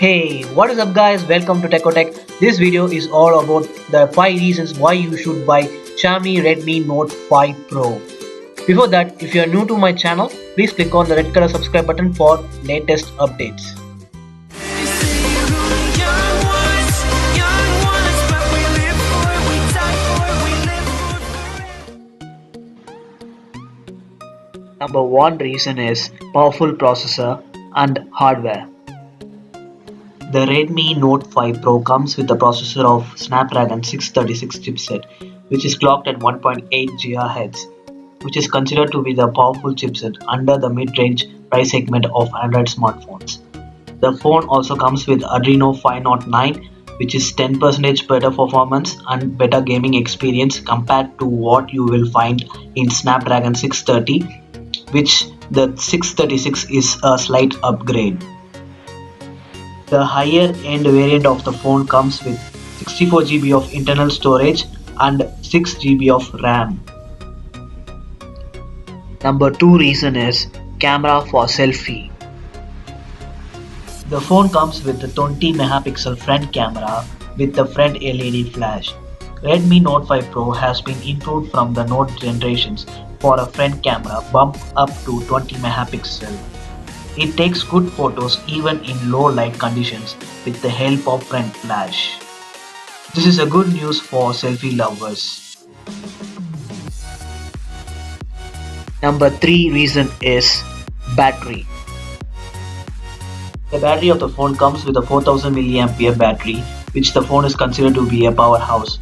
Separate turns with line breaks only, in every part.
Hey, what is up guys? Welcome to Tech. This video is all about the 5 reasons why you should buy Xiaomi Redmi Note 5 Pro. Before that, if you are new to my channel, please click on the red color subscribe button for latest updates. Number 1 reason is powerful processor and hardware. The Redmi Note 5 Pro comes with a processor of Snapdragon 636 chipset, which is clocked at 1.8 GHz, which is considered to be the powerful chipset under the mid-range price segment of Android smartphones. The phone also comes with Adreno 509, which is 10% better performance and better gaming experience compared to what you will find in Snapdragon 630, which the 636 is a slight upgrade. The higher end variant of the phone comes with 64 GB of internal storage and 6 GB of RAM. Number 2 reason is camera for selfie. The phone comes with a 20 megapixel front camera with the front LED flash. Redmi Note 5 Pro has been improved from the Note generations for a front camera bump up to 20 megapixel. It takes good photos even in low light conditions with the help of front flash. This is a good news for selfie lovers. Number 3 reason is battery. The battery of the phone comes with a 4000 mAh battery, which the phone is considered to be a powerhouse.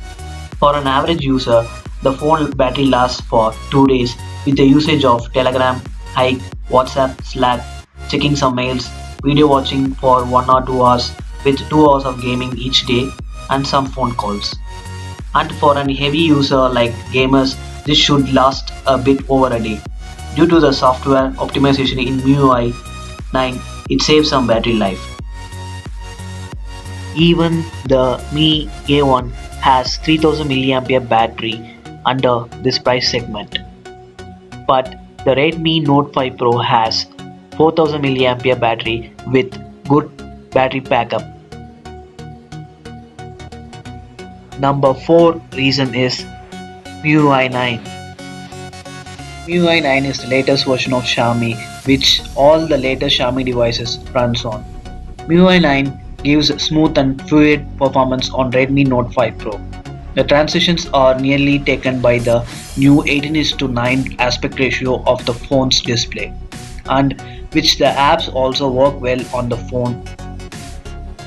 For an average user, the phone battery lasts for 2 days with the usage of Telegram, Hike, WhatsApp, Slack, checking some mails, video watching for 1 or 2 hours with 2 hours of gaming each day and some phone calls. And for a heavy user like gamers, this should last a bit over a day. Due to the software optimization in MIUI 9, it saves some battery life. Even the Mi A1 has 3000 mAh battery under this price segment. But the Redmi Note 5 Pro has 4000 mAh battery with good battery backup. Number 4 reason is MIUI 9. MIUI 9 is the latest version of Xiaomi which all the latest Xiaomi devices runs on. MIUI 9 gives smooth and fluid performance on Redmi Note 5 Pro. The transitions are nearly taken by the new 18:9 aspect ratio of the phone's display, and which the apps also work well on the phone.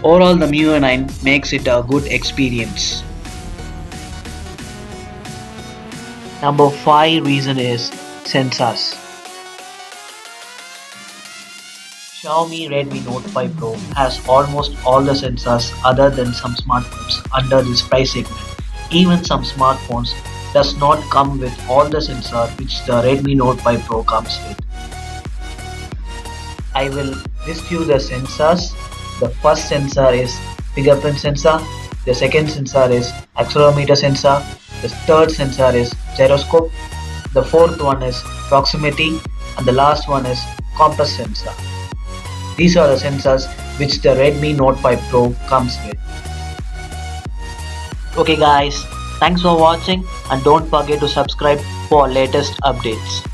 Overall, the MIUI 9 makes it a good experience. Number 5 reason is sensors. Xiaomi Redmi Note 5 Pro has almost all the sensors other than some smartphones under this price segment. Even some smartphones does not come with all the sensors which the Redmi Note 5 Pro comes with. I will list you the sensors. The first sensor is fingerprint sensor, the second sensor is accelerometer sensor, the third sensor is gyroscope, the fourth one is proximity, and the last one is compass sensor. These are the sensors which the Redmi Note 5 Pro comes with. Okay guys, thanks for watching and don't forget to subscribe for latest updates.